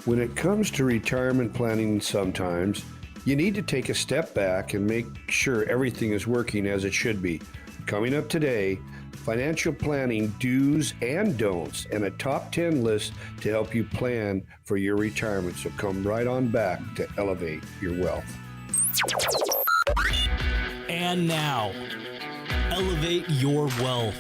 When it comes to retirement planning, sometimes you need to take a step back and make sure everything is working as it should be. Coming up today, financial planning do's and don'ts, and a top 10 list to help you plan for your retirement. So come right on back to Elevate Your Wealth. And now, Elevate Your Wealth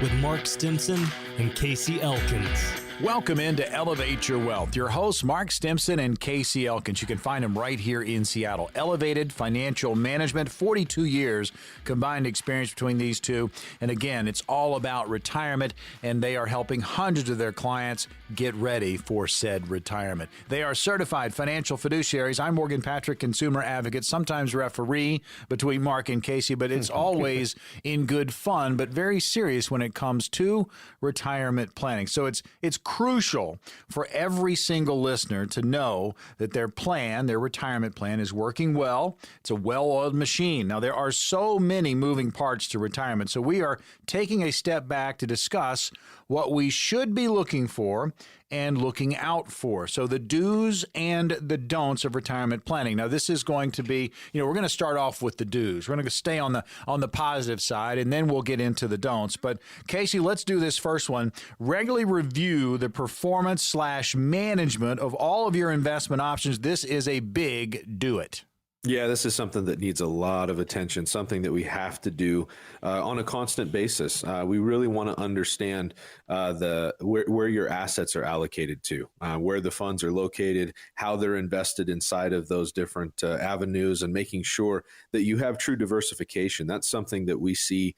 with Mark Stimson and Casey Elkins. Welcome into Elevate Your Wealth. Your hosts, Mark Stimson and Casey Elkins. You can find them right here in Seattle. Elevated Financial Management, 42 years combined experience between these two. And again, it's all about retirement, and they are helping hundreds of their clients get ready for said retirement. They are certified financial fiduciaries. I'm Morgan Patrick, consumer advocate, sometimes referee between Mark and Casey, but it's always in good fun, but very serious when it comes to retirement planning. So it's crucial for every single listener to know that their plan, their retirement plan, is working well. It's a well-oiled machine. Now, there are so many moving parts to retirement, so we are taking a step back to discuss what we should be looking for and looking out for. So the do's and the don'ts of retirement planning. Now, this is going to be, we're going to start off with the do's. We're going to stay on the positive side, and then we'll get into the don'ts. But Casey, let's do this first one. Regularly review the performance/management of all of your investment options. This is a big do it. Yeah, this is something that needs a lot of attention, something that we have to do on a constant basis. We really want to understand where your assets are allocated to, where the funds are located, how they're invested inside of those different avenues, and making sure that you have true diversification. That's something that we see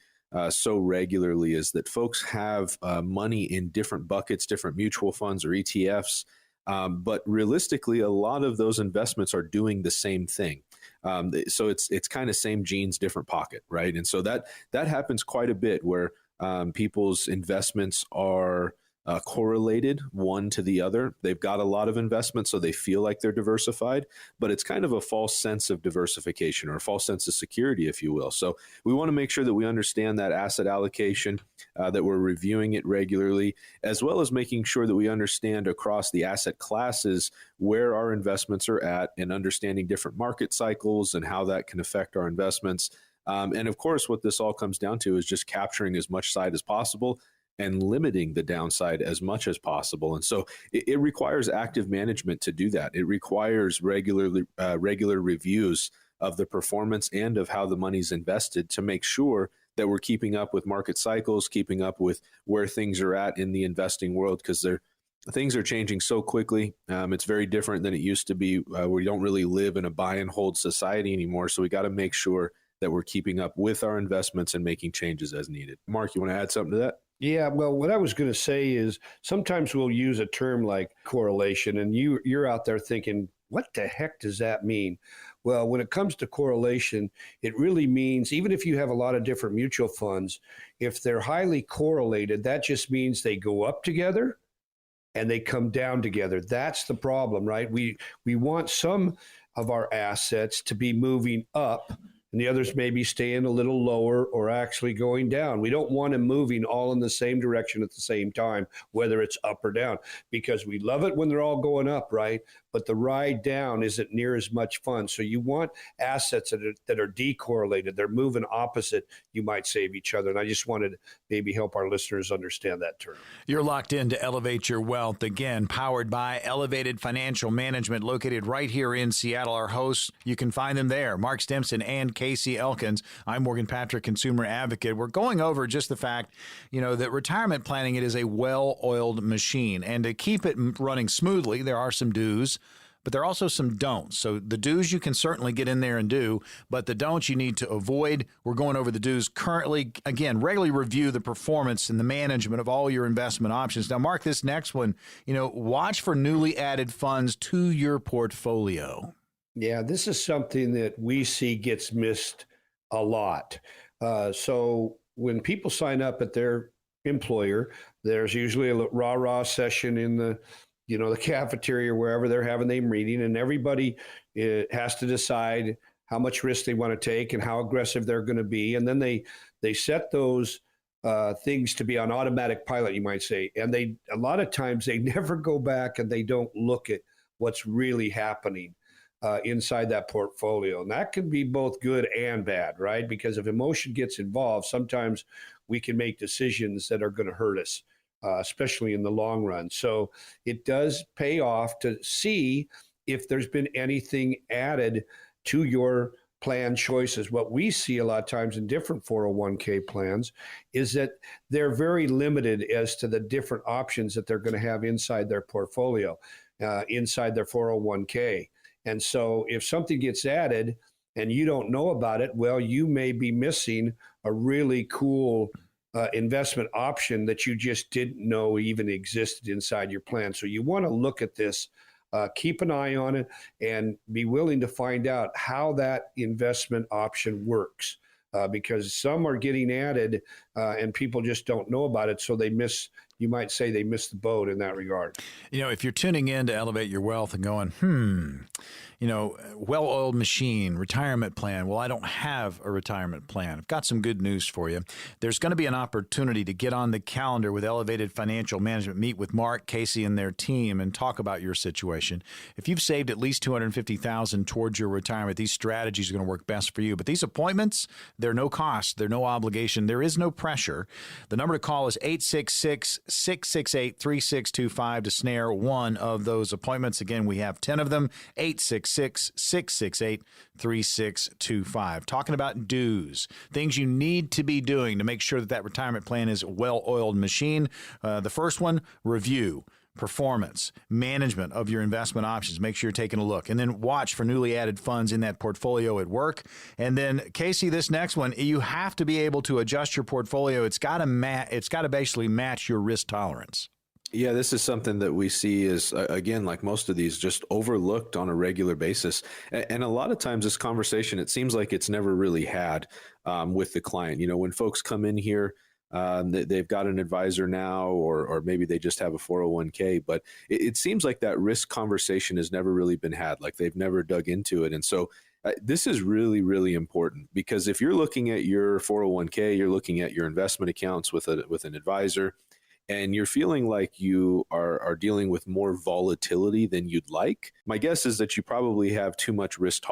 so regularly, is that folks have money in different buckets, different mutual funds or ETFs. But realistically, a lot of those investments are doing the same thing. So it's kind of same jeans, different pocket, right? And so that happens quite a bit, where people's investments are correlated one to the other. They've got a lot of investments, so they feel like they're diversified, but it's kind of a false sense of diversification, or a false sense of security, if you will. So we want to make sure that we understand that asset allocation, that we're reviewing it regularly, as well as making sure that we understand across the asset classes where our investments are at, and understanding different market cycles and how that can affect our investments. And of course, what this all comes down to is just capturing as much side as possible and limiting the downside as much as possible. And so it requires active management to do that. It requires regular reviews of the performance and of how the money's invested, to make sure that we're keeping up with market cycles, keeping up with where things are at in the investing world, because things are changing so quickly. It's very different than it used to be. We don't really live in a buy and hold society anymore. So we got to make sure that we're keeping up with our investments and making changes as needed. Mark, you want to add something to that? Yeah, well, what I was going to say is sometimes we'll use a term like correlation, and you're out there thinking, what the heck does that mean? Well, when it comes to correlation, it really means, even if you have a lot of different mutual funds, if they're highly correlated, that just means they go up together and they come down together. That's the problem, right? We want some of our assets to be moving up, and the others maybe staying a little lower or actually going down. We don't want them moving all in the same direction at the same time, whether it's up or down, because we love it when they're all going up, right? But the ride down isn't near as much fun. So you want assets that are decorrelated. They're moving opposite, you might say, of each other. And I just wanted to maybe help our listeners understand that term. You're locked in to Elevate Your Wealth, again, powered by Elevated Financial Management, located right here in Seattle. Our hosts, you can find them there, Mark Stimson and Casey Elkins. I'm Morgan Patrick, consumer advocate. We're going over just the fact, that retirement planning, it is a well-oiled machine. And to keep it running smoothly, there are some do's, but there are also some don'ts. So the do's you can certainly get in there and do, but the don'ts you need to avoid. We're going over the do's currently. Again, regularly review the performance and the management of all your investment options. Now, Mark, this next one, watch for newly added funds to your portfolio. Yeah, this is something that we see gets missed a lot. So when people sign up at their employer, there's usually a rah-rah session in the cafeteria or wherever they're having their meeting, and everybody has to decide how much risk they want to take and how aggressive they're going to be. And then they set those things to be on automatic pilot, you might say. And a lot of times they never go back and they don't look at what's really happening inside that portfolio. And that can be both good and bad, right? Because if emotion gets involved, sometimes we can make decisions that are going to hurt us, especially in the long run. So it does pay off to see if there's been anything added to your plan choices. What we see a lot of times in different 401k plans is that they're very limited as to the different options that they're going to have inside their portfolio, inside their 401k. And so if something gets added and you don't know about it, well, you may be missing a really cool investment option that you just didn't know even existed inside your plan. So you want to look at this, keep an eye on it, and be willing to find out how that investment option works. Because some are getting added and people just don't know about it. So you might say they missed the boat in that regard. If you're tuning in to Elevate Your Wealth and going, well-oiled machine, retirement plan. Well, I don't have a retirement plan. I've got some good news for you. There's going to be an opportunity to get on the calendar with Elevated Financial Management, meet with Mark, Casey, and their team and talk about your situation. If you've saved at least $250,000 towards your retirement, these strategies are going to work best for you. But these appointments, they're no cost. They're no obligation. There is no pressure. The number to call is 866-668-3625 to snare one of those appointments. Again, we have 10 of them, 866-668-3625. Talking about dues, things you need to be doing to make sure that retirement plan is a well-oiled machine. The first one, review performance, management of your investment options. Make sure you're taking a look. And then watch for newly added funds in that portfolio at work. And then, Casey, this next one, you have to be able to adjust your portfolio. It's got to basically match your risk tolerance. Yeah, this is something that we see is, again, like most of these, just overlooked on a regular basis. And a lot of times this conversation, it seems like it's never really had with the client. When folks come in here, they've got an advisor now, or maybe they just have a 401k, but it seems like that risk conversation has never really been had, like they've never dug into it. And so this is really, really important, because if you're looking at your 401k, you're looking at your investment accounts with an advisor, and you're feeling like you are dealing with more volatility than you'd like, my guess is that you probably have too much risk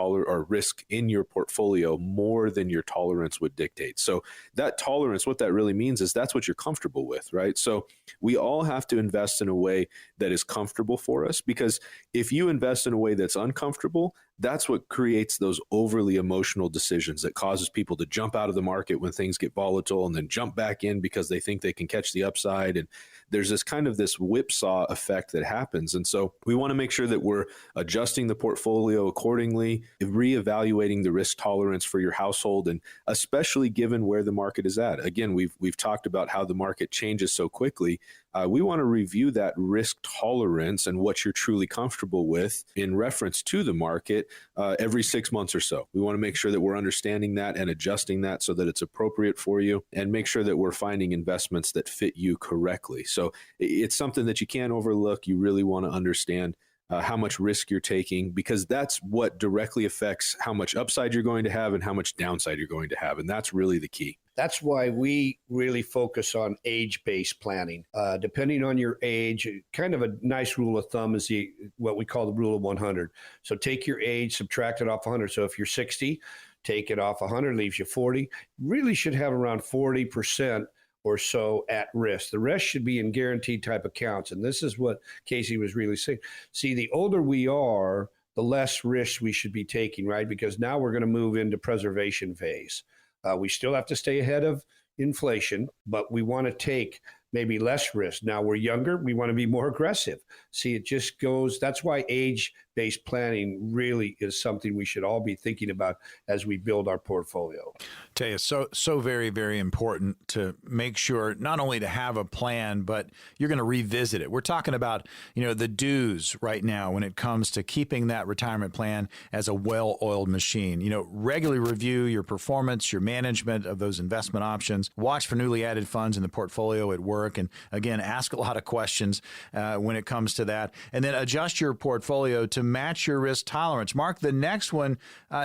in your portfolio, more than your tolerance would dictate. So that tolerance, what that really means is that's what you're comfortable with, right? So we all have to invest in a way that is comfortable for us, because if you invest in a way that's uncomfortable, that's what creates those overly emotional decisions that causes people to jump out of the market when things get volatile and then jump back in because they think they can catch the upside. And there's this whipsaw effect that happens. And so we want to make sure that we're adjusting the portfolio accordingly, reevaluating the risk tolerance for your household, and especially given where the market is at. Again, we've talked about how the market changes so quickly. We want to review that risk tolerance and what you're truly comfortable with in reference to the market every 6 months or so. We want to make sure that we're understanding that and adjusting that so that it's appropriate for you, and make sure that we're finding investments that fit you correctly. So it's something that you can't overlook. You really want to understand how much risk you're taking, because that's what directly affects how much upside you're going to have and how much downside you're going to have. And that's really the key. That's why we really focus on age-based planning. Depending on your age, kind of a nice rule of thumb is what we call the rule of 100. So take your age, subtract it off 100. So if you're 60, take it off 100, leaves you 40. Really should have around 40% or so at risk. The rest should be in guaranteed type accounts. And this is what Casey was really saying. See, the older we are, the less risk we should be taking, right? Because now we're going to move into preservation phase. We still have to stay ahead of inflation, but we want to take maybe less risk. Now we're younger, we want to be more aggressive. See, it just goes, that's why age-based planning really is something we should all be thinking about as we build our portfolio. Tell you, so very, very important to make sure not only to have a plan, but you're going to revisit it. We're talking about, the dues right now when it comes to keeping that retirement plan as a well-oiled machine. Regularly review your performance, your management of those investment options, watch for newly added funds in the portfolio at work, and again, ask a lot of questions when it comes to that, and then adjust your portfolio to match your risk tolerance. Mark, the next one,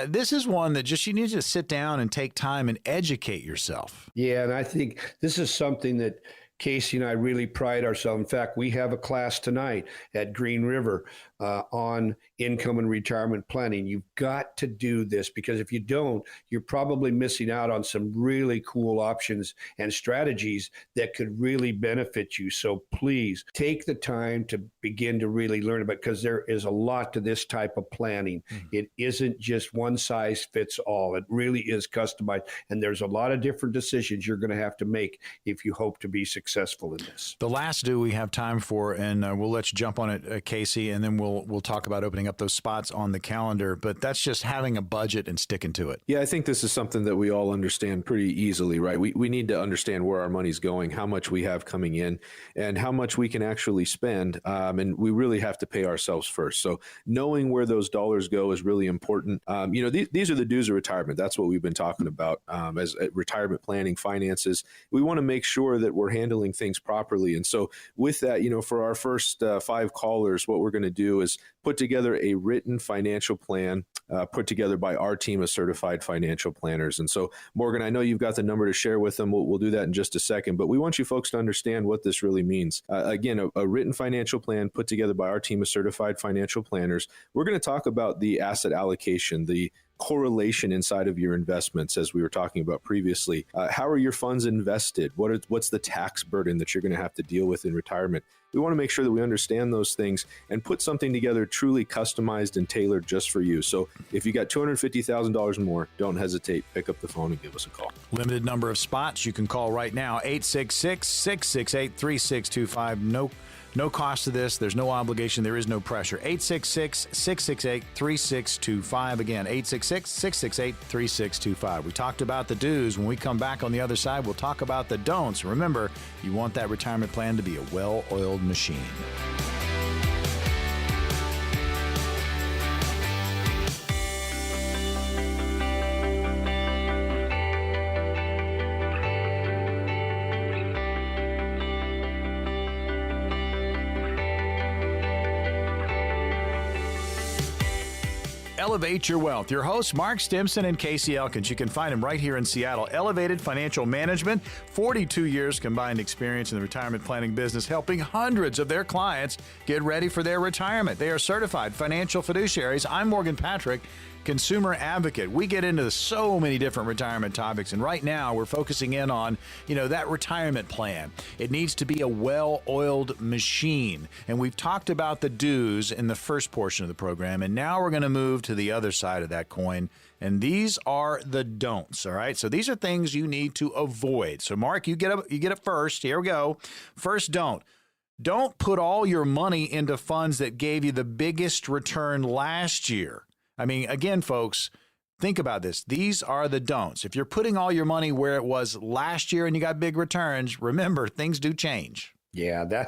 this is one that just you need to sit down and take time time and educate yourself. Yeah, and I think this is something that Casey and I really pride ourselves. In fact, we have a class tonight at Green River on income and retirement planning. You've got to do this, because if you don't, you're probably missing out on some really cool options and strategies that could really benefit you. So please take the time to begin to really learn about it, because there is a lot to this type of planning. It isn't just one size fits all. It really is customized, and there's a lot of different decisions you're going to have to make if you hope to be successful in this. The last do we have time for, and we'll let you jump on it, Casey, and then we'll talk about opening up those spots on the calendar. But that's just having a budget and sticking to it. Yeah, I think this is something that we all understand pretty easily, right? We need to understand where our money's going, how much we have coming in, and how much we can actually spend. And we really have to pay ourselves first. So knowing where those dollars go is really important. These are the dues of retirement. That's what we've been talking about as retirement planning, finances. We want to make sure that we're handling things properly. And so with that, for our first 5 callers, what we're going to do is put together a written financial plan put together by our team of certified financial planners. And so, Morgan, I know you've got the number to share with them. We'll do that in just a second, but we want you folks to understand what this really means. Again, a written financial plan put together by our team of certified financial planners. We're going to talk about the asset allocation, the correlation inside of your investments, as we were talking about previously. How are your funds invested? What's the tax burden that you're going to have to deal with in retirement? We want to make sure that we understand those things and put something together truly customized and tailored just for you. So if you got $250,000 more, don't hesitate. Pick up the phone and give us a call. Limited number of spots. You can call right now, 866-668-3625. No cost to this. There's no obligation. There is no pressure. 866-668-3625. Again, 866-668-3625. We talked about the do's. When we come back on the other side, we'll talk about the don'ts. Remember, you want that retirement plan to be a well-oiled machine. Elevate Your Wealth. Your hosts, Mark Stimson and Casey Elkins. You can find him right here in Seattle. Elevated Financial Management, 42 years combined experience in the retirement planning business, helping hundreds of their clients get ready for their retirement. They are certified financial fiduciaries. I'm Morgan Patrick, consumer advocate. We get into so many different retirement topics, and right now we're focusing in on, that retirement plan. It needs to be a well-oiled machine, and we've talked about the do's in the first portion of the program, and now we're going to move to the other side of that coin, and these are the don'ts. All right, so these are things you need to avoid. So Mark, you get it first. Here we go. First don't put all your money into funds that gave you the biggest return last year. I mean, again, folks, think about this. These are the don'ts. If you're putting all your money where it was last year and you got big returns, remember, things do change. Yeah,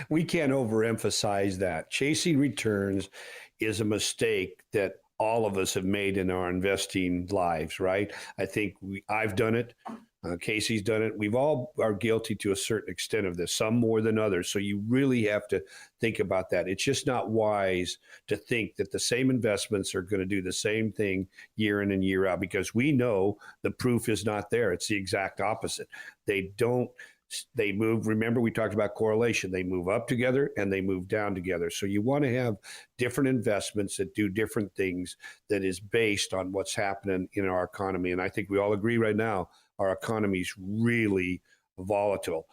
we can't overemphasize that. Chasing returns is a mistake that all of us have made in our investing lives, right? I think I've done it. Casey's done it. We've all are guilty to a certain extent of this, some more than others. So you really have to think about that. It's just not wise to think that the same investments are going to do the same thing year in and year out, because we know the proof is not there. It's the exact opposite. They move. Remember, we talked about correlation. They move up together and they move down together. So you want to have different investments that do different things, that is based on what's happening in our economy. And I think we all agree right now, our economy is really volatile.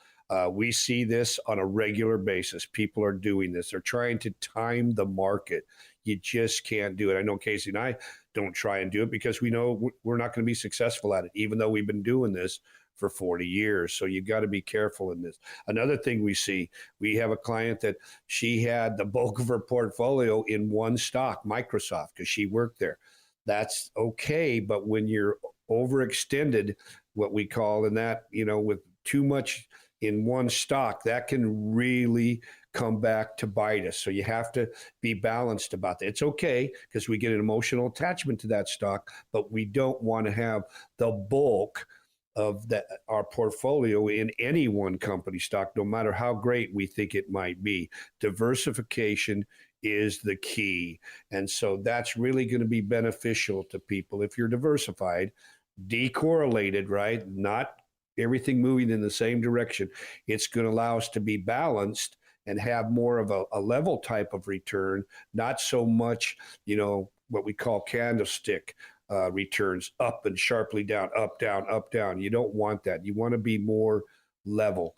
We see this on a regular basis. People are doing this. They're trying to time the market. You just can't do it. I know Casey and I don't try and do it because we know we're not going to be successful at it, even though we've been doing this for 40 years. So you got to be careful in this. Another thing we see, we have a client that she had the bulk of her portfolio in one stock, Microsoft, because she worked there. That's okay. But when you're overextended, what we call in that, with too much in one stock, that can really come back to bite us. So you have to be balanced about that. It's okay because we get an emotional attachment to that stock, but we don't want to have the bulk of our portfolio in any one company stock, no matter how great we think it might be. Diversification is the key. And so that's really going to be beneficial to people if you're diversified. decorrelated, right? Not everything moving in the same direction. It's going to allow us to be balanced and have more of a level type of return, not so much, what we call candlestick returns, up and sharply down, up, down, up, down. You don't want that. You want to be more level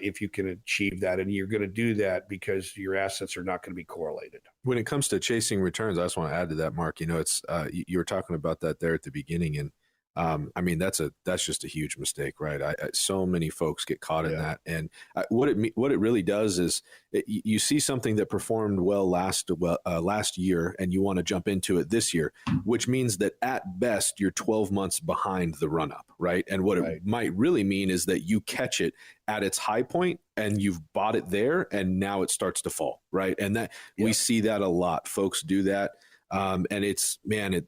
if you can achieve that. And you're going to do that because your assets are not going to be correlated. When it comes to chasing returns, I just want to add to that, Mark. It's you were talking about that there at the beginning, and I mean that's just a huge mistake, right? So many folks get caught in that, and what it really does is you see something that performed well last year, and you want to jump into it this year, which means that at best you're 12 months behind the run up, right? And what it might really mean is that you catch it at its high point and you've bought it there, and now it starts to fall, right? And that we see that a lot. Folks do that. And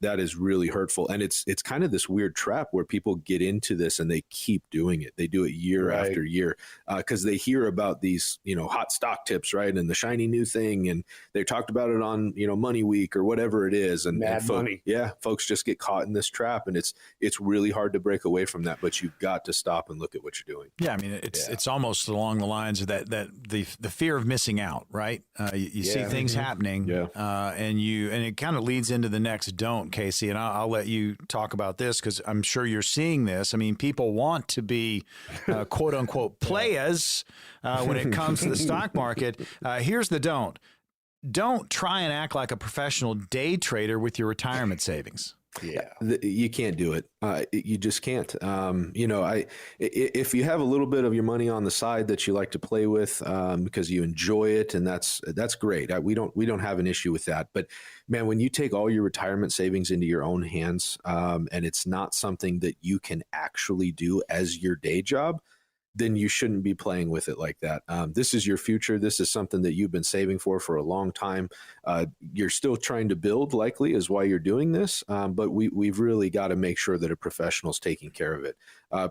that is really hurtful. And it's kind of this weird trap where people get into this and they keep doing it. They do it year after year because they hear about these, hot stock tips, right? And the shiny new thing. And they talked about it on, Money Week or whatever it is. And, money. Yeah, folks just get caught in this trap, and it's really hard to break away from that, but you've got to stop and look at what you're doing. Yeah. I mean, it's almost along the lines of that the fear of missing out, right? You see things happening and it kind of leads into the next don't, Casey, and I'll let you talk about this because I'm sure you're seeing this. I mean, people want to be quote unquote players when it comes to the stock market. Here's the don't. Don't try and act like a professional day trader with your retirement savings. Yeah, you can't do it. You just can't. If you have a little bit of your money on the side that you like to play with because you enjoy it, and that's great. We don't have an issue with that. But man, when you take all your retirement savings into your own hands, and it's not something that you can actually do as your day job, then you shouldn't be playing with it like that. This is your future. This is something that you've been saving for a long time. You're still trying to build, likely, is why you're doing this. But we've really got to make sure that a professional's taking care of it.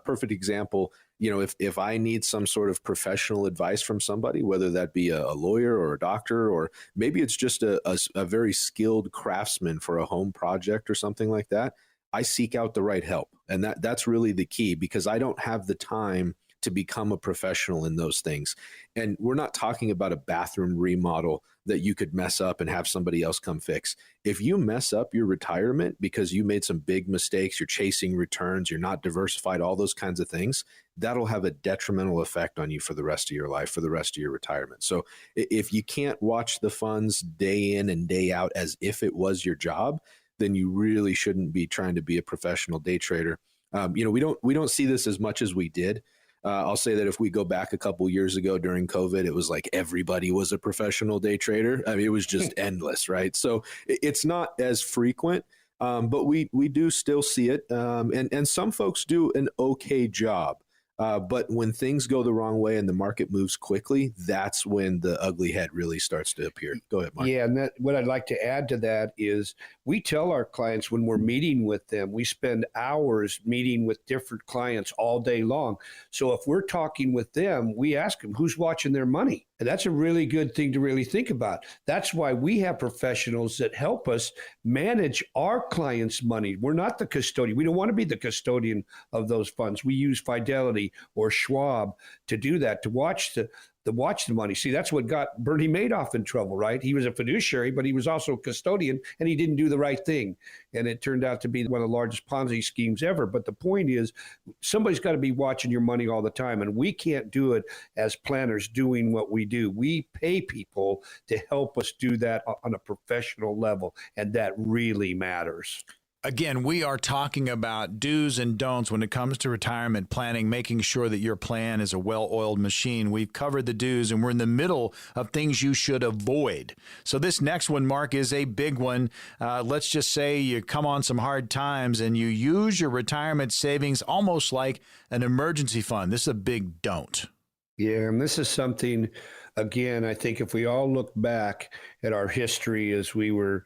Perfect example, if I need some sort of professional advice from somebody, whether that be a lawyer or a doctor, or maybe it's just a very skilled craftsman for a home project or something like that, I seek out the right help. And that's really the key, because I don't have the time to become a professional in those things. And we're not talking about a bathroom remodel that you could mess up and have somebody else come fix. If you mess up your retirement because you made some big mistakes, you're chasing returns, you're not diversified, all those kinds of things, that'll have a detrimental effect on you for the rest of your life, for the rest of your retirement. So if you can't watch the funds day in and day out as if it was your job, then you really shouldn't be trying to be a professional day trader. We don't see this as much as we did. I'll say that if we go back a couple years ago during COVID, it was like everybody was a professional day trader. I mean, it was just endless, right? So it's not as frequent, but we do still see it. And some folks do an okay job. But when things go the wrong way and the market moves quickly, that's when the ugly head really starts to appear. Go ahead, Mark. Yeah, and what I'd like to add to that is we tell our clients when we're meeting with them, we spend hours meeting with different clients all day long. So if we're talking with them, we ask them, who's watching their money? And that's a really good thing to really think about. That's why we have professionals that help us manage our clients' money. We're not the custodian. We don't want to be the custodian of those funds. We use Fidelity or Schwab to do that, to watch the money. See, that's what got Bernie Madoff in trouble, right? He was a fiduciary, but he was also a custodian, and he didn't do the right thing. And it turned out to be one of the largest Ponzi schemes ever. But the point is, somebody's got to be watching your money all the time. And we can't do it as planners doing what we do. We pay people to help us do that on a professional level. And that really matters. Again, we are talking about do's and don'ts when it comes to retirement planning, making sure that your plan is a well-oiled machine. We've covered the do's, and we're in the middle of things you should avoid. So this next one, Mark, is a big one. Let's just say you come on some hard times and you use your retirement savings almost like an emergency fund. This is a big don't. Yeah, and this is something, again, I think if we all look back at our history as we were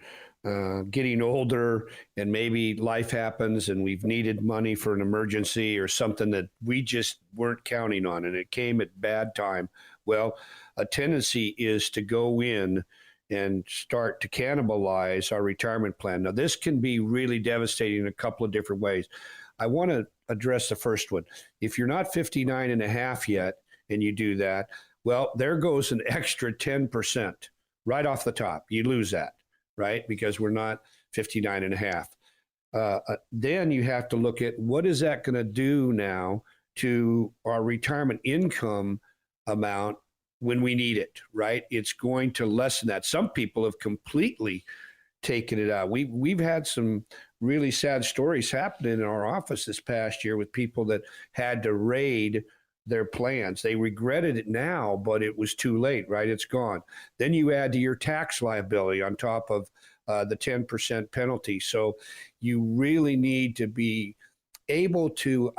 getting older and maybe life happens and we've needed money for an emergency or something that we just weren't counting on and it came at bad time. Well, a tendency is to go in and start to cannibalize our retirement plan. Now, this can be really devastating in a couple of different ways. I want to address the first one. If you're not 59 and a half yet and you do that, well, there goes an extra 10% right off the top. You lose that, right? Because we're not 59 and a half. Then you have to look at what is that going to do now to our retirement income amount when we need it, right? It's going to lessen that. Some people have completely taken it out. We've had some really sad stories happening in our office this past year with people that had to raid their plans. They regretted it now, but it was too late, right? It's gone. Then you add to your tax liability on top of the 10% penalty. So you really need to be able to,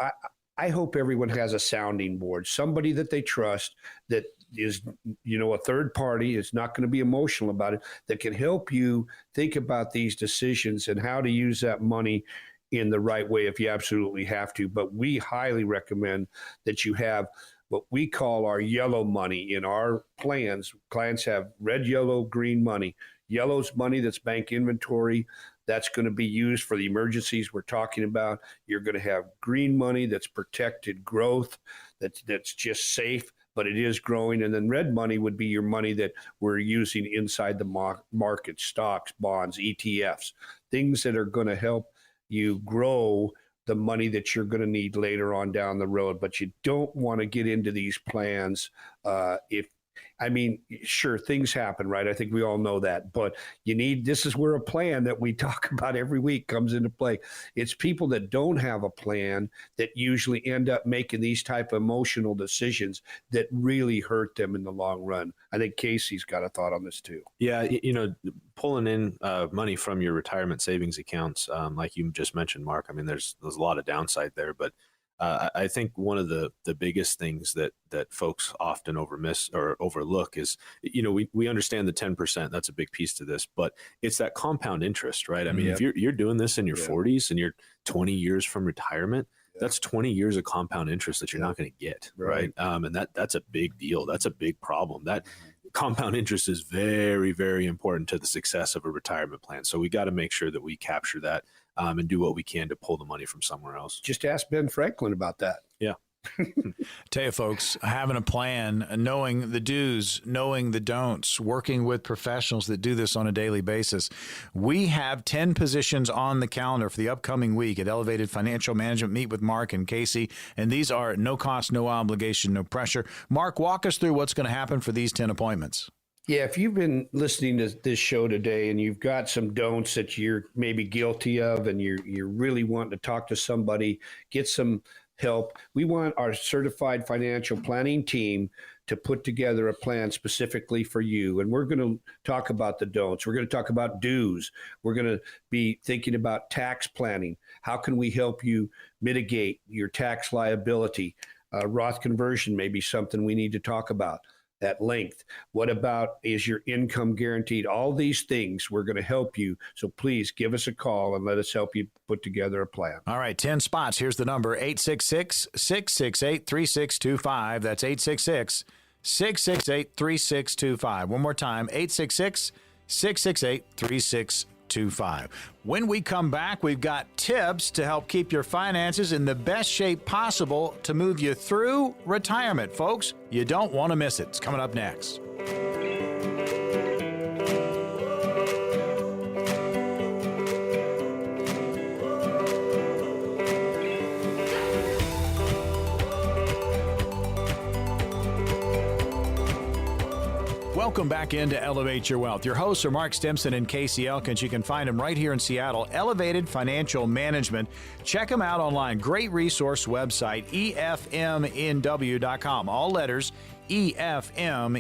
I hope everyone has a sounding board, somebody that they trust that is, a third party, is not going to be emotional about it, that can help you think about these decisions and how to use that money in the right way if you absolutely have to. But we highly recommend that you have what we call our yellow money in our plans. Clients have red, yellow, green money. Yellow's money that's bank inventory. That's going to be used for the emergencies we're talking about. You're going to have green money that's protected growth, that's just safe, but it is growing. And then red money would be your money that we're using inside the market, stocks, bonds, ETFs, things that are going to help you grow the money that you're going to need later on down the road. But you don't want to get into these plans sure, things happen, right? I think we all know that, but this is where a plan that we talk about every week comes into play. It's people that don't have a plan that usually end up making these type of emotional decisions that really hurt them in the long run. I think Casey's got a thought on this too. Yeah, pulling in money from your retirement savings accounts, like you just mentioned, Mark. I mean, there's a lot of downside there, but I think one of the biggest things that folks often overlook is, we understand the 10%. That's a big piece to this, but it's that compound interest, right? I mean, if you're doing this in your 40s and you're 20 years from retirement, that's 20 years of compound interest that you're not going to get, right? And that's a big deal. That's a big problem. That compound interest is very, very important to the success of a retirement plan. So we got to make sure that we capture that and do what we can to pull the money from somewhere else. Just ask Ben Franklin about that. Yeah. Tell you folks, having a plan, knowing the do's, knowing the don'ts, working with professionals that do this on a daily basis. We have 10 positions on the calendar for the upcoming week at Elevated Financial Management. Meet with Mark and Casey, and these are no cost, no obligation, no pressure. Mark, walk us through what's going to happen for these 10 appointments. Yeah, if you've been listening to this show today and you've got some don'ts that you're maybe guilty of and you're really wanting to talk to somebody, get some help. We want our certified financial planning team to put together a plan specifically for you. And we're going to talk about the don'ts. We're going to talk about do's. We're going to be thinking about tax planning. How can we help you mitigate your tax liability? Roth conversion may be something we need to talk about at length. What about, is your income guaranteed? All these things, we're going to help you. So please give us a call and let us help you put together a plan. All right, 10 spots. Here's the number, 866-668-3625. That's 866-668-3625. One more time, 866-668-3625. When we come back, we've got tips to help keep your finances in the best shape possible to move you through retirement, folks. You don't want to miss it. It's coming up next. Welcome back into Elevate Your Wealth. Your hosts are Mark Stimson and Casey Elkins. You can find them right here in Seattle, Elevated Financial Management. Check them out online. Great resource website, efmnw.com. All letters, efmnw.com.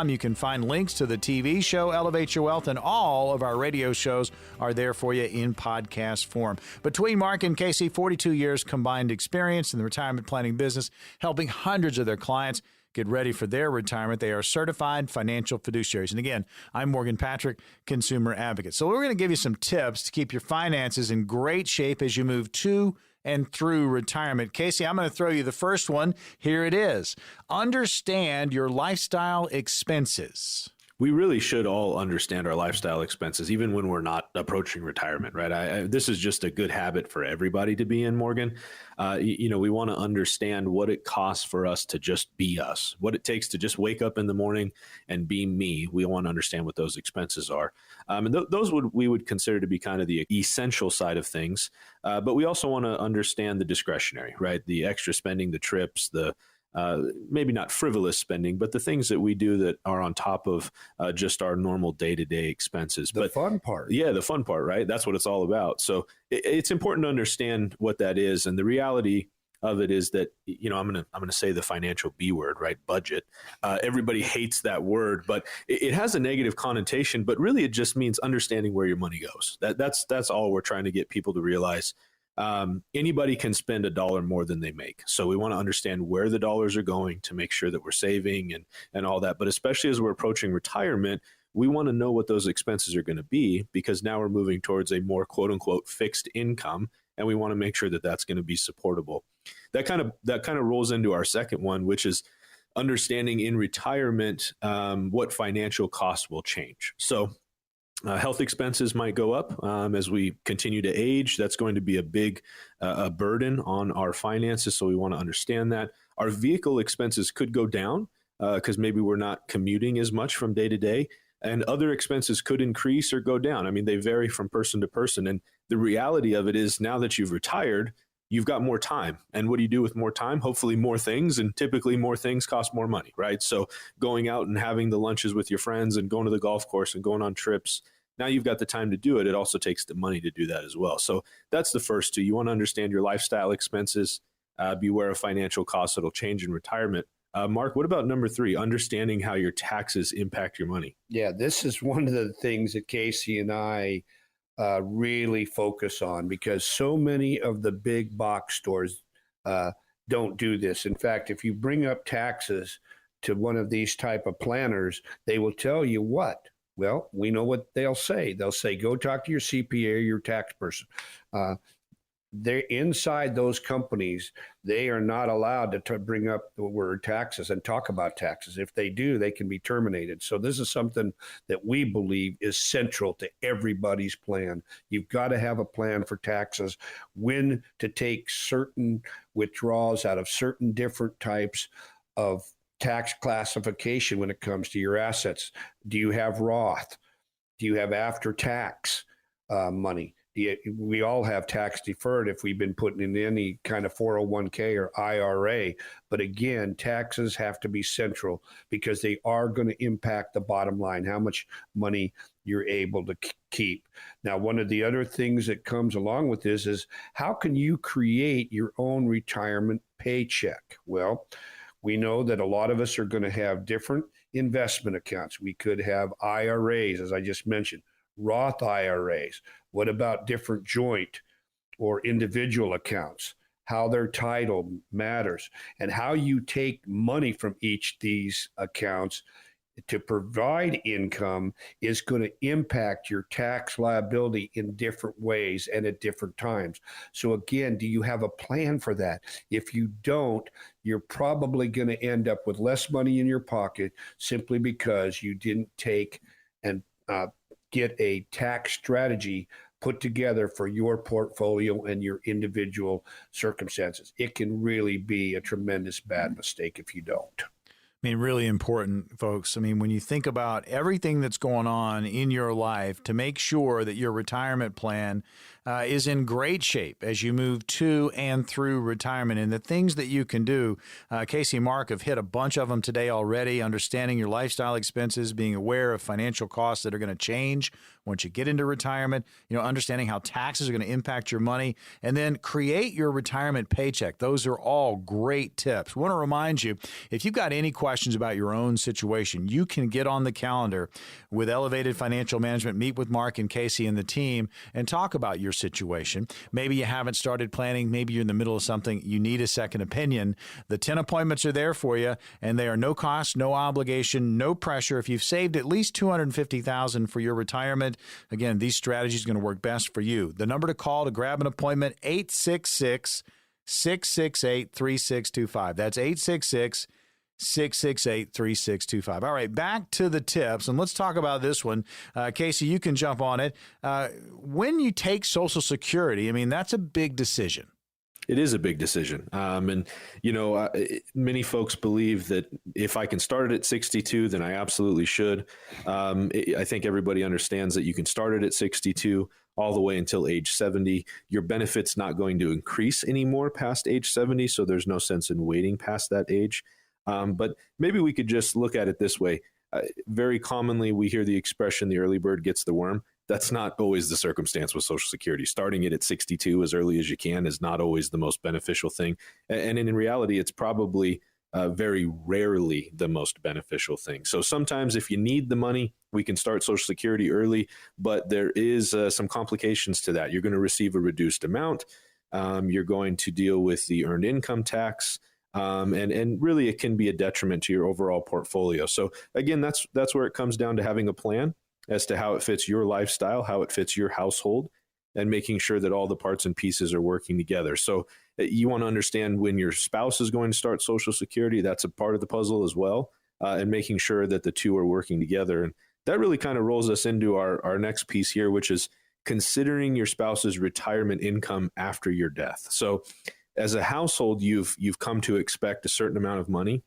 You can find links to the TV show Elevate Your Wealth, and all of our radio shows are there for you in podcast form. Between Mark and Casey, 42 years combined experience in the retirement planning business, helping hundreds of their clients get ready for their retirement. They are certified financial fiduciaries. And again, I'm Morgan Patrick, consumer advocate. So we're going to give you some tips to keep your finances in great shape as you move to and through retirement. Casey, I'm going to throw you the first one. Here it is. Understand your lifestyle expenses. we really should all understand our lifestyle expenses, even when we're not approaching retirement, right? This is just a good habit for everybody to be in, Morgan. We want to understand what it costs for us to just be us, what it takes to just wake up in the morning and be me. We want to understand what those expenses are. And those we would consider to be kind of the essential side of things. But we also want to understand the discretionary, right? The extra spending, the trips, the maybe not frivolous spending, but the things that we do that are on top of just our normal day-to-day expenses. The fun part. Yeah, the fun part, right? That's what it's all about. So it's important to understand what that is. And the reality of it is that, I'm gonna say the financial B word, right? Budget. Everybody hates that word, but it has a negative connotation. But really, it just means understanding where your money goes. That's all we're trying to get people to realize. Anybody can spend $1 more than they make. So we want to understand where the dollars are going to make sure that we're saving and all that. But especially as we're approaching retirement, we want to know what those expenses are going to be, because now we're moving towards a more quote unquote fixed income. And we want to make sure that that's going to be supportable. That kind of rolls into our second one, which is understanding in retirement what financial costs will change. So health expenses might go up as we continue to age. That's going to be a big burden on our finances. So we want to understand that. Our vehicle expenses could go down because maybe we're not commuting as much from day to day. And other expenses could increase or go down. I mean, they vary from person to person. And the reality of it is, now that you've retired, you've got more time. And what do you do with more time? Hopefully more things. And typically more things cost more money, right? So going out and having the lunches with your friends and going to the golf course and going on trips, now you've got the time to do it. It also takes the money to do that as well. So that's the first two. You want to understand your lifestyle expenses, beware of financial costs that'll change in retirement. Mark, what about number 3, understanding how your taxes impact your money? Yeah, this is one of the things that Casey and I really focus on, because so many of the big box stores don't do this. In fact, if you bring up taxes to one of these type of planners, they will tell you what? Well, we know what they'll say. They'll say, go talk to your CPA or your tax person. They're inside those companies. They are not allowed to bring up the word taxes and talk about taxes. If they do, they can be terminated. So this is something that we believe is central to everybody's plan. You've got to have a plan for taxes, when to take certain withdrawals out of certain different types of tax classification when it comes to your assets. Do you have Roth? Do you have after-tax money? We all have tax deferred if we've been putting in any kind of 401k or IRA. But again, taxes have to be central, because they are going to impact the bottom line, how much money you're able to keep. Now, one of the other things that comes along with this is, how can you create your own retirement paycheck? Well, we know that a lot of us are going to have different investment accounts. We could have IRAs, as I just mentioned, Roth IRAs. What about different joint or individual accounts? How they're titled matters, and how you take money from each of these accounts to provide income is going to impact your tax liability in different ways and at different times. So again, do you have a plan for that? If you don't, you're probably going to end up with less money in your pocket, simply because you didn't take and get a tax strategy put together for your portfolio and your individual circumstances. It can really be a tremendous bad mistake if you don't. I mean, really important, folks. I mean, when you think about everything that's going on in your life, to make sure that your retirement plan is in great shape as you move to and through retirement, and the things that you can do. Casey and Mark have hit a bunch of them today already. Understanding your lifestyle expenses, being aware of financial costs that are going to change once you get into retirement, understanding how taxes are going to impact your money, and then create your retirement paycheck. Those are all great tips. We want to remind you, if you've got any questions about your own situation, you can get on the calendar with Elevated Financial Management, meet with Mark and Casey and the team, and talk about your situation. Maybe you haven't started planning. Maybe you're in the middle of something. You need a second opinion. The 10 appointments are there for you, and they are no cost, no obligation, no pressure. If you've saved at least $250,000 for your retirement, again, these strategies are going to work best for you. The number to call to grab an appointment, 866-668-3625. That's 866 888-668-3625. All right, back to the tips, and let's talk about this one. Casey, you can jump on it. When you take Social Security, I mean, that's a big decision. It is a big decision. Many folks believe that if I can start it at 62, then I absolutely should. I think everybody understands that you can start it at 62 all the way until age 70. Your benefit's not going to increase anymore past age 70, so there's no sense in waiting past that age. But maybe we could just look at it this way. Very commonly, we hear the expression, the early bird gets the worm. That's not always the circumstance with Social Security. Starting it at 62 as early as you can is not always the most beneficial thing. And in reality, it's probably very rarely the most beneficial thing. So sometimes if you need the money, we can start Social Security early, but there is some complications to that. You're going to receive a reduced amount. You're going to deal with the earned income tax. And really, it can be a detriment to your overall portfolio. So again, that's where it comes down to having a plan as to how it fits your lifestyle, how it fits your household, and making sure that all the parts and pieces are working together. So you want to understand when your spouse is going to start Social Security, that's a part of the puzzle as well, and making sure that the two are working together. And that really kind of rolls us into our next piece here, which is considering your spouse's retirement income after your death. So as a household, you've come to expect a certain amount of money,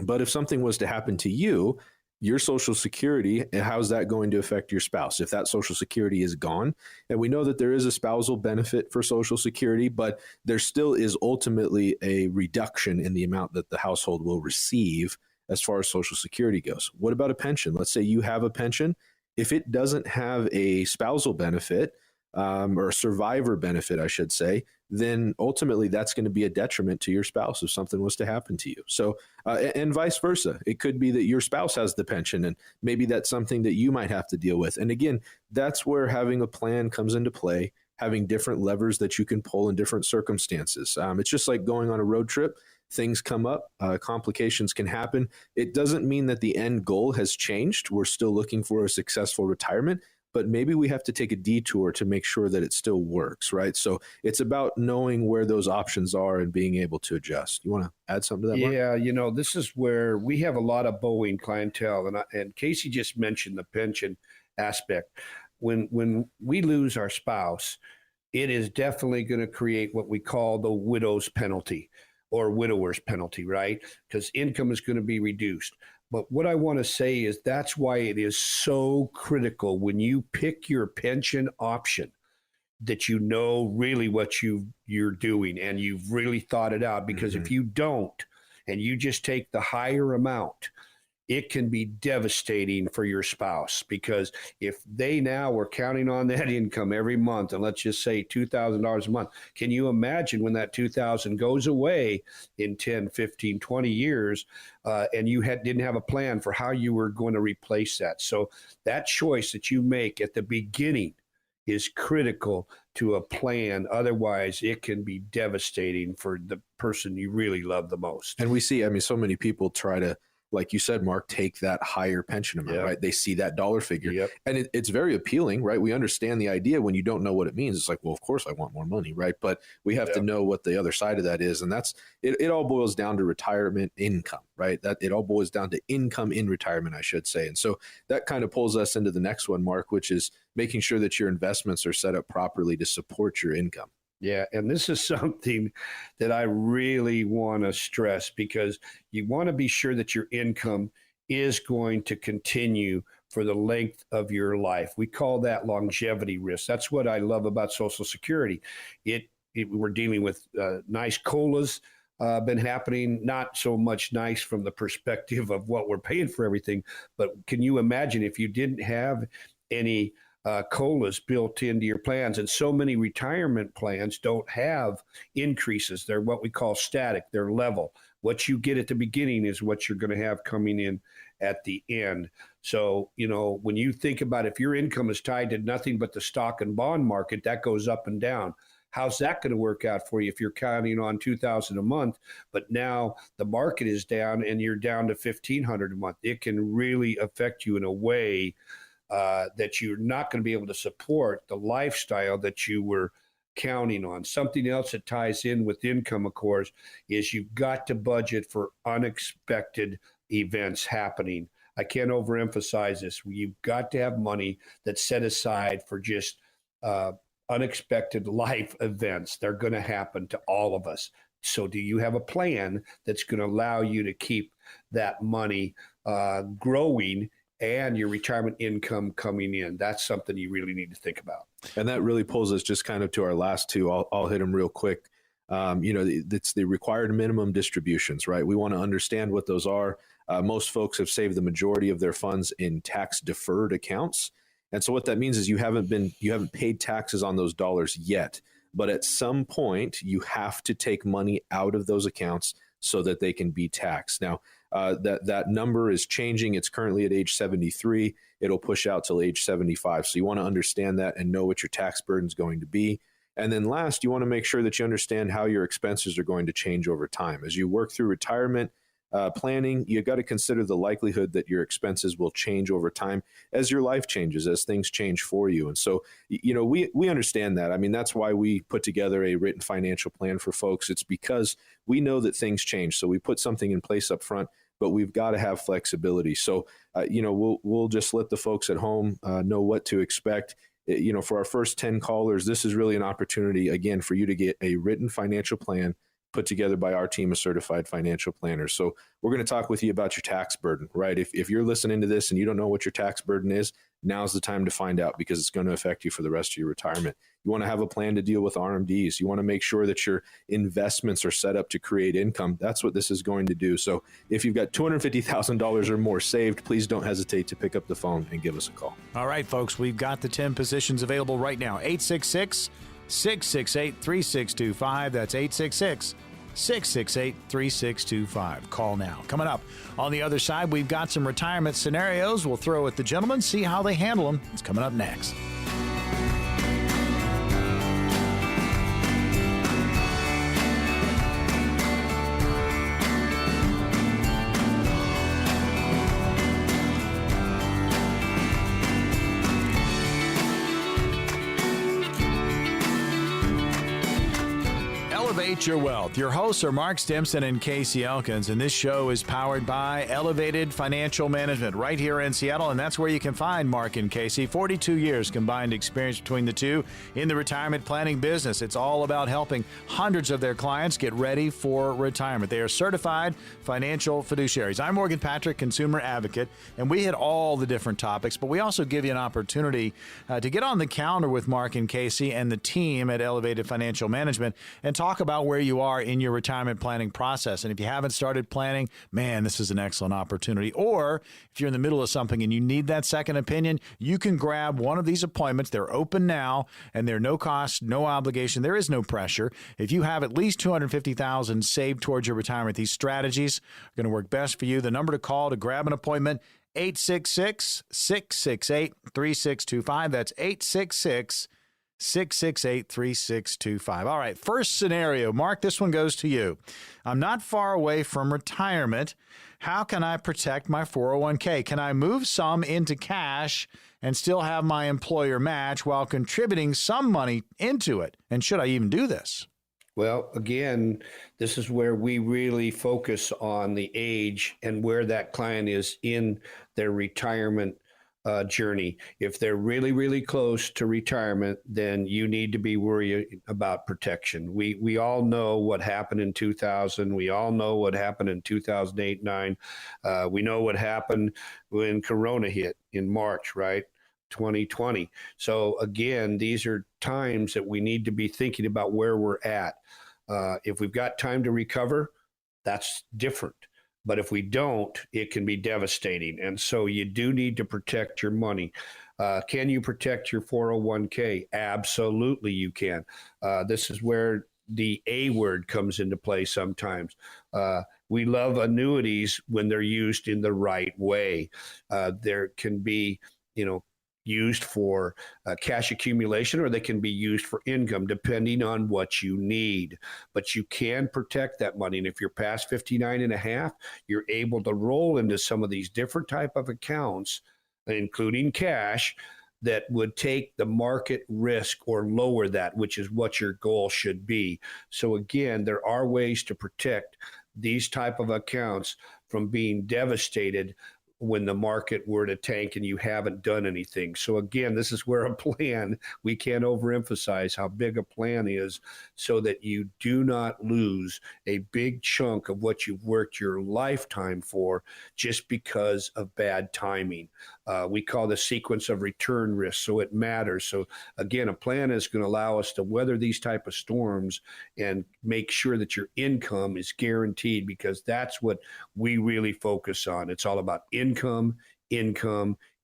but if something was to happen to you, your Social Security, how's that going to affect your spouse? If that Social Security is gone, and we know that there is a spousal benefit for Social Security, but there still is ultimately a reduction in the amount that the household will receive as far as Social Security goes. What about a pension? Let's say you have a pension. If it doesn't have a spousal benefit, or a survivor benefit, I should say, then ultimately that's going to be a detriment to your spouse if something was to happen to you. So, and vice versa. It could be that your spouse has the pension and maybe that's something that you might have to deal with. And again, that's where having a plan comes into play, having different levers that you can pull in different circumstances. It's just like going on a road trip. Things come up, complications can happen. It doesn't mean that the end goal has changed. We're still looking for a successful retirement, but maybe we have to take a detour to make sure that it still works, right? So it's about knowing where those options are and being able to adjust. You want to add something to that, Mark? Yeah, this is where we have a lot of Boeing clientele, and Casey just mentioned the pension aspect. When we lose our spouse, it is definitely going to create what we call the widow's penalty or widower's penalty, right? Because income is going to be reduced. But what I want to say is that's why it is so critical when you pick your pension option that you know really what you're doing and you've really thought it out. Because if you don't and you just take the higher amount, it can be devastating for your spouse, because if they now were counting on that income every month, and let's just say $2,000 a month, can you imagine when that $2,000 goes away in 10, 15, 20 years, and you didn't have a plan for how you were going to replace that? So that choice that you make at the beginning is critical to a plan. Otherwise, it can be devastating for the person you really love the most. And we see, so many people try to, like you said, Mark, take that higher pension amount, right? They see that dollar figure. And it's very appealing, right? We understand the idea when you don't know what it means. It's like, well, of course I want more money, right? But we have to know what the other side of that is. And that's, it all boils down to retirement income, right? That it all boils down to income in retirement, I should say. And so that kind of pulls us into the next one, Mark, which is making sure that your investments are set up properly to support your income. Yeah, and this is something that I really want to stress, because you want to be sure that your income is going to continue for the length of your life. We call that longevity risk. That's what I love about Social Security. We're dealing with nice COLAs been happening, not so much nice from the perspective of what we're paying for everything, but can you imagine if you didn't have any COLAs built into your plans? And so many retirement plans don't have increases. They're what we call static. They're level. What you get at the beginning is what you're going to have coming in at the end. So, when you think about if your income is tied to nothing but the stock and bond market, that goes up and down. How's that going to work out for you if you're counting on $2,000 a month, but now the market is down and you're down to $1,500 a month? It can really affect you in a way that you're not going to be able to support the lifestyle that you were counting on. Something else that ties in with income, of course, is you've got to budget for unexpected events happening. I can't overemphasize this. You've got to have money that's set aside for just unexpected life events. They're going to happen to all of us. So do you have a plan that's going to allow you to keep that money growing and your retirement income coming in? That's something you really need to think about. And that really pulls us just kind of to our last two. I'll hit them real quick. It's the required minimum distributions, right? We want to understand what those are. Most folks have saved the majority of their funds in tax deferred accounts. And so what that means is you haven't paid taxes on those dollars yet, but at some point you have to take money out of those accounts so that they can be taxed. Now, that number is changing. It's currently at age 73. It'll push out till age 75. So you want to understand that and know what your tax burden is going to be. And then last, you want to make sure that you understand how your expenses are going to change over time. As you work through retirement planning, you got to consider the likelihood that your expenses will change over time as your life changes, as things change for you. And so, we understand that. I mean, that's why we put together a written financial plan for folks. It's because we know that things change. So we put something in place up front, but we've got to have flexibility. So, we'll just let the folks at home know what to expect. For our first 10 callers, this is really an opportunity, again, for you to get a written financial plan put together by our team of certified financial planners. So we're going to talk with you about your tax burden, right? If you're listening to this and you don't know what your tax burden is, now's the time to find out, because it's going to affect you for the rest of your retirement. You want to have a plan to deal with RMDs. You want to make sure that your investments are set up to create income. That's what this is going to do. So if you've got $250,000 or more saved, please don't hesitate to pick up the phone and give us a call. All right, folks, we've got the 10 positions available right now. 866-668-3625. That's 866-668-3625. Call now. Coming up on the other side, we've got some retirement scenarios we'll throw at the gentlemen, see how they handle them. It's coming up next. Elevate Your Wealth. Your hosts are Mark Stimson and Casey Elkins, and this show is powered by Elevated Financial Management right here in Seattle, and that's where you can find Mark and Casey. 42 years combined experience between the two in the retirement planning business. It's all about helping hundreds of their clients get ready for retirement. They are certified financial fiduciaries. I'm Morgan Patrick, consumer advocate, and we hit all the different topics, but we also give you an opportunity to get on the calendar with Mark and Casey and the team at Elevated Financial Management and talk about where you are in your retirement planning process. And if you haven't started planning, man, this is an excellent opportunity. Or if you're in the middle of something and you need that second opinion, you can grab one of these appointments. They're open now, and they're no cost, no obligation. There is no pressure. If you have at least $250,000 saved towards your retirement, these strategies are going to work best for you. The number to call to grab an appointment, 866-668-3625. That's 866-668-3625. All right, first scenario. Mark, this one goes to you. I'm not far away from retirement. How can I protect my 401k? Can I move some into cash and still have my employer match while contributing some money into it? And should I even do this? Well, again, this is where we really focus on the age and where that client is in their retirement journey. If they're really, really close to retirement, then you need to be worried about protection. We all know what happened in 2000. We all know what happened in 2008, 9. We know what happened when Corona hit in March, right? 2020. So again, these are times that we need to be thinking about where we're at. If we've got time to recover, that's different. But if we don't, it can be devastating. And so you do need to protect your money. Can you protect your 401k? Absolutely, you can. This is where the A word comes into play sometimes. We love annuities when they're used in the right way. There can be, used for cash accumulation, or they can be used for income, depending on what you need. But you can protect that money. And if you're past 59 and a half, you're able to roll into some of these different type of accounts, including cash, that would take the market risk or lower that, which is what your goal should be. So again, there are ways to protect these type of accounts from being devastated when the market were to tank and you haven't done anything. So again, this is where a plan, we can't overemphasize how big a plan is, so that you do not lose a big chunk of what you've worked your lifetime for just because of bad timing. We call the sequence of return risk, so it matters. So again, a plan is going to allow us to weather these type of storms and make sure that your income is guaranteed, because that's what we really focus on. It's all about income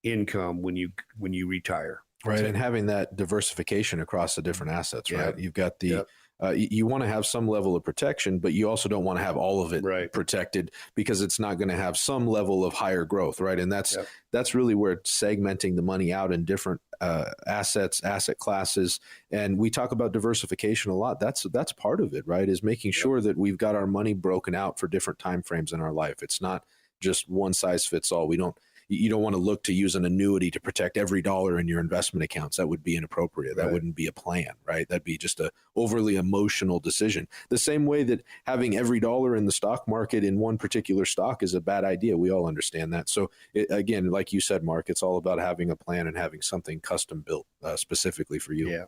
when you retire. Right. And having that diversification across the different assets, right? Yep. You've got the, Yep. You want to have some level of protection, but you also don't want to have all of it Right. protected, because it's not going to have some level of higher growth, right? And Yep. that's really where segmenting the money out in different assets, asset classes. And we talk about diversification a lot. That's part of it, right? Is making sure that we've got our money broken out for different time frames in our life. It's not just one size fits all. You don't want to look to use an annuity to protect every dollar in your investment accounts. That would be inappropriate. That wouldn't be a plan, right? That'd be just a overly emotional decision. The same way that having every dollar in the stock market in one particular stock is a bad idea. We all understand that. So again, like you said, Mark, it's all about having a plan and having something custom built specifically for you. Yeah.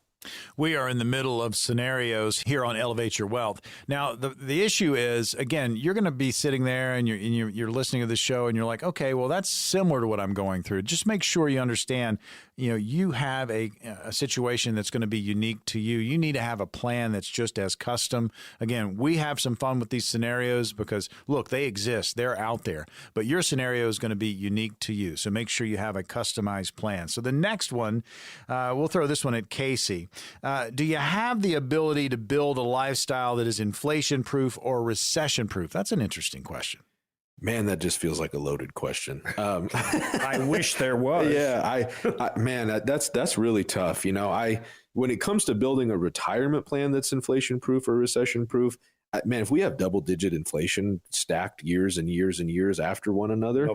We are in the middle of scenarios here on Elevate Your Wealth. Now, the issue is, again, you're going to be sitting there and you're listening to the show and you're like, okay, well, that's similar to what I'm going through. Just make sure you understand, you have a situation that's going to be unique to you. You need to have a plan that's just as custom. Again, we have some fun with these scenarios because, look, they exist. They're out there. But your scenario is going to be unique to you. So make sure you have a customized plan. So the next one, we'll throw this one at Casey. Do you have the ability to build a lifestyle that is inflation-proof or recession-proof? That's an interesting question. Man, that just feels like a loaded question. I wish there was. Yeah, man, that's really tough. When it comes to building a retirement plan that's inflation-proof or recession-proof, man, if we have double-digit inflation stacked years and years and years after one another,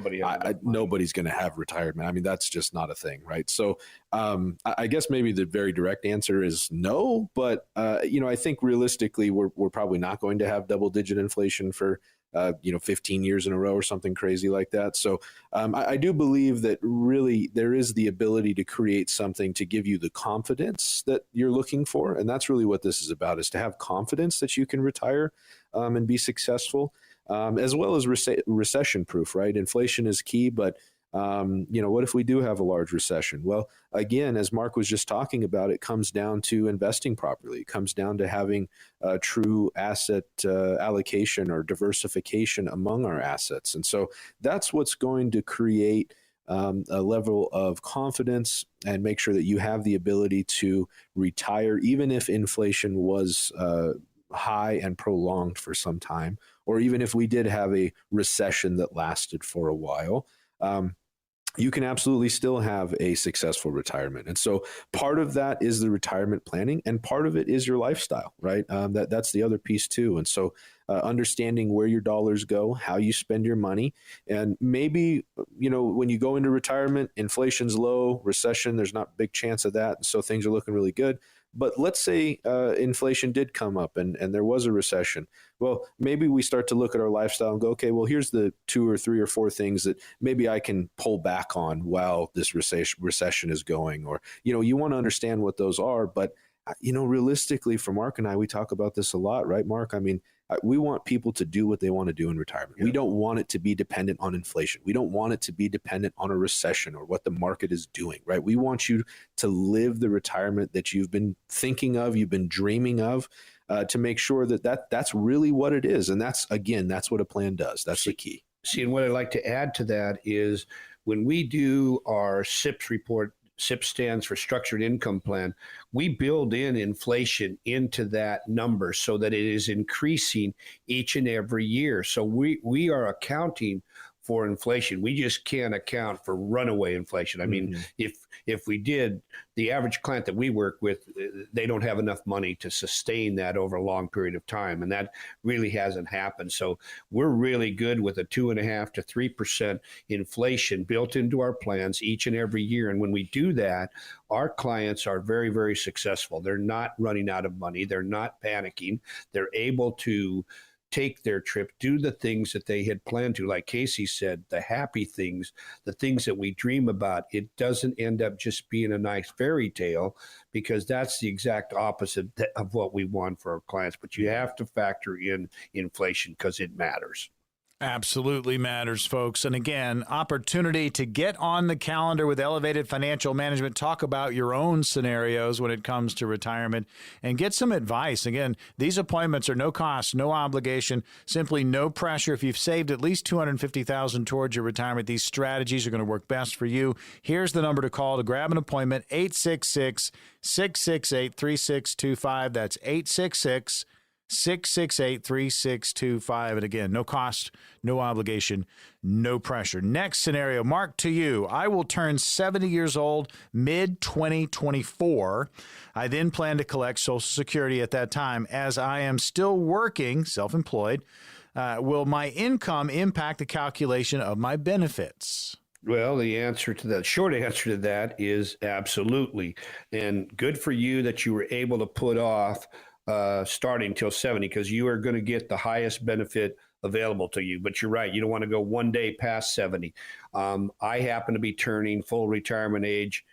nobody's going to have retirement. I mean, that's just not a thing, right? So I guess maybe the very direct answer is no, but I think realistically, we're probably not going to have double-digit inflation for 15 years in a row or something crazy like that. So I do believe that really there is the ability to create something to give you the confidence that you're looking for. And that's really what this is about, is to have confidence that you can retire and be successful, as well as recession proof, right? Inflation is key, but what if we do have a large recession? Well, again, as Mark was just talking about, it comes down to investing properly. It comes down to having a true asset allocation or diversification among our assets. And so that's what's going to create a level of confidence and make sure that you have the ability to retire, even if inflation was high and prolonged for some time, or even if we did have a recession that lasted for a while. You can absolutely still have a successful retirement. And so part of that is the retirement planning, and part of it is your lifestyle, right? That's the other piece too. And so understanding where your dollars go, how you spend your money, and maybe, when you go into retirement, inflation's low, recession, there's not a big chance of that. So things are looking really good. But let's say inflation did come up and there was a recession. Well, maybe we start to look at our lifestyle and go, okay, well, here's the 2 or 3 or 4 things that maybe I can pull back on while this recession is going. Or, you want to understand what those are. But, realistically, for Mark and I, we talk about this a lot, right, Mark? I mean, we want people to do what they want to do in retirement. Yeah. We don't want it to be dependent on inflation. We don't want it to be dependent on a recession or what the market is doing, right? We want you to live the retirement that you've been thinking of, you've been dreaming of, to make sure that's really what it is. And that's what a plan does. That's the key. See, and what I'd like to add to that is when we do our SIPS report, SIP stands for Structured Income Plan, we build in inflation into that number so that it is increasing each and every year. So we are accounting for inflation. We just can't account for runaway inflation. I mean, if we did, the average client that we work with, they don't have enough money to sustain that over a long period of time, and that really hasn't happened. So we're really good with a 2.5% to 3% inflation built into our plans each and every year. And when we do that, our clients are very, very successful. They're not running out of money. They're not panicking. They're able to take their trip, do the things that they had planned to. Like Casey said, the happy things, the things that we dream about, it doesn't end up just being a nice fairy tale, because that's the exact opposite of what we want for our clients. But you have to factor in inflation because it matters. Absolutely matters, folks. And again, opportunity to get on the calendar with Elevated Financial Management, talk about your own scenarios when it comes to retirement, and get some advice. Again, these appointments are no cost, no obligation, simply no pressure. If you've saved at least $250,000 towards your retirement, these strategies are going to work best for you. Here's the number to call to grab an appointment: 866-668-3625. That's 866-668-3625. And again, no cost, no obligation, no pressure. Next scenario, Mark, to you. I will turn 70 years old mid-2024. I then plan to collect Social Security at that time. As I am still working, self-employed, will my income impact the calculation of my benefits? Well, the answer to that, short answer to that is absolutely. And good for you that you were able to put off starting till 70, because you are going to get the highest benefit available to you. But you're right, you don't want to go one day past 70. I happen to be turning full retirement age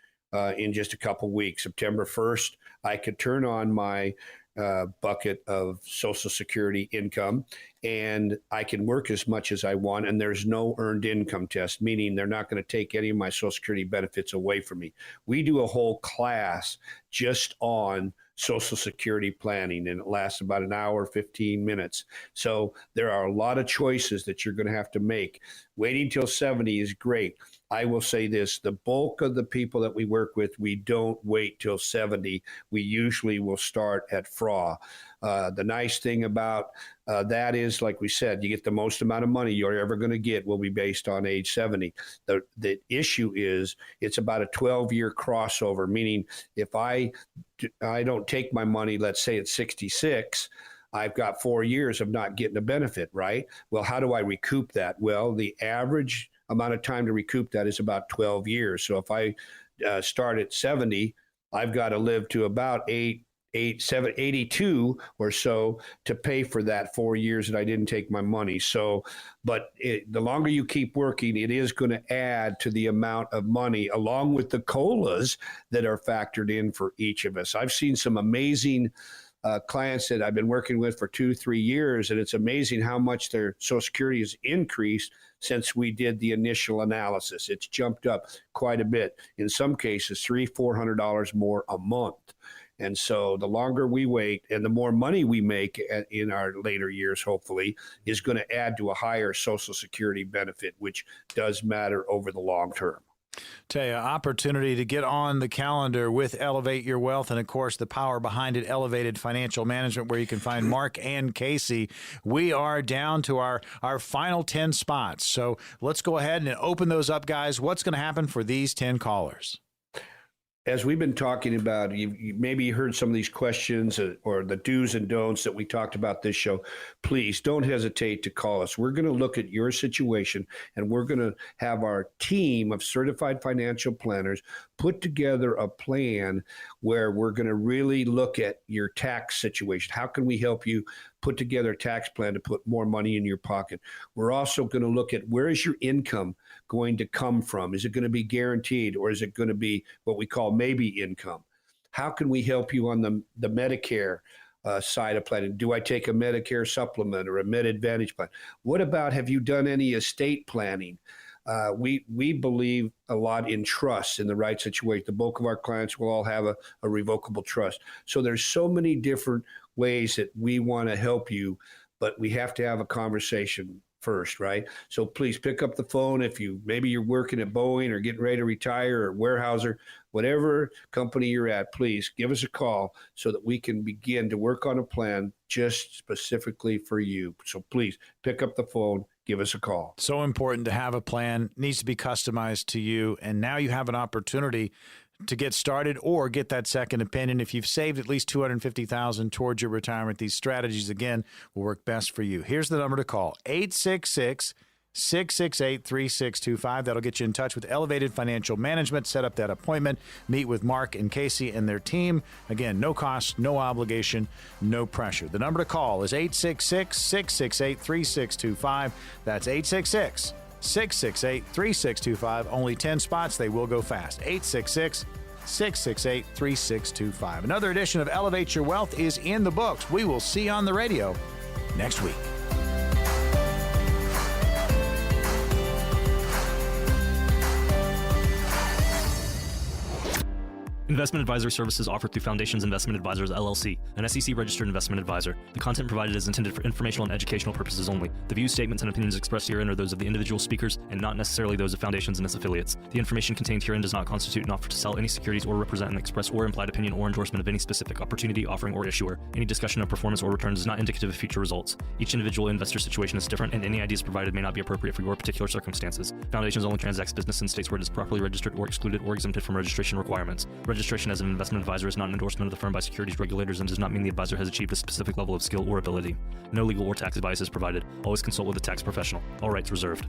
in just a couple weeks. September 1st, I could turn on my bucket of Social Security income, and I can work as much as I want, and there's no earned income test, meaning they're not going to take any of my Social Security benefits away from me. We do a whole class just on Social Security planning, and it lasts about an hour, 15 minutes. So there are a lot of choices that you're going to have to make. Waiting till 70 is great. I will say this: the bulk of the people that we work with, we don't wait till 70. We usually will start at FRA. The nice thing about that is, like we said, you get the most amount of money you're ever going to get will be based on age 70. The issue is it's about a 12-year crossover, meaning if I don't take my money, let's say at 66, I've got 4 years of not getting a benefit, right? Well, how do I recoup that? Well, the average amount of time to recoup that is about 12 years. So if I start at 70, I've got to live to about 82 or so to pay for that 4 years that I didn't take my money. So, but the longer you keep working, it is going to add to the amount of money, along with the COLAs that are factored in for each of us. I've seen some amazing clients that I've been working with for 2-3 years, and it's amazing how much their Social Security has increased since we did the initial analysis. It's jumped up quite a bit. In some cases, $300-$400 more a month. And so the longer we wait and the more money we make in our later years, hopefully, is going to add to a higher Social Security benefit, which does matter over the long term. Tell you, opportunity to get on the calendar with Elevate Your Wealth, and of course the power behind it, Elevated Financial Management, where you can find Mark and Casey. We are down to our final 10 spots. So let's go ahead and open those up, guys. What's going to happen for these 10 callers? As we've been talking about, you maybe heard some of these questions or the do's and don'ts that we talked about this show. Please don't hesitate to call us. We're going to look at your situation, and we're going to have our team of certified financial planners put together a plan where we're going to really look at your tax situation. How can we help you put together a tax plan to put more money in your pocket? We're also going to look at, where is your income going to come from? Is it going to be guaranteed, or is it going to be what we call maybe income? How can we help you on the Medicare side of planning? Do I take a Medicare supplement or a Med Advantage plan? What about, have you done any estate planning? We believe a lot in trusts in the right situation. The bulk of our clients will all have a revocable trust. So there's so many different ways that we want to help you, but we have to have a conversation first, right? So please pick up the phone. If maybe you're working at Boeing or getting ready to retire, or Weyerhaeuser, whatever company you're at, please give us a call so that we can begin to work on a plan just specifically for you. So please pick up the phone, give us a call. So important to have a plan, needs to be customized to you. And now you have an opportunity to get started or get that second opinion. If you've saved at least $250,000 towards your retirement, these strategies, again, will work best for you. Here's the number to call, 866-668-3625. That'll get you in touch with Elevated Financial Management. Set up that appointment. Meet with Mark and Casey and their team. Again, no cost, no obligation, no pressure. The number to call is 866-668-3625. That's 866-668-3625. Only 10 spots. They will go fast. 866-668-3625. Another edition of Elevate Your Wealth is in the books. We will see you on the radio next week. Investment advisory services offered through Foundations Investment Advisors, LLC, an SEC-registered investment advisor. The content provided is intended for informational and educational purposes only. The views, statements, and opinions expressed herein are those of the individual speakers and not necessarily those of Foundations and its affiliates. The information contained herein does not constitute an offer to sell any securities or represent an express or implied opinion or endorsement of any specific opportunity, offering, or issuer. Any discussion of performance or returns is not indicative of future results. Each individual investor situation is different, and any ideas provided may not be appropriate for your particular circumstances. Foundations only transacts business in states where it is properly registered or excluded or exempted from registration requirements. Registration as an investment advisor is not an endorsement of the firm by securities regulators and does not mean the advisor has achieved a specific level of skill or ability. No legal or tax advice is provided. Always consult with a tax professional. All rights reserved.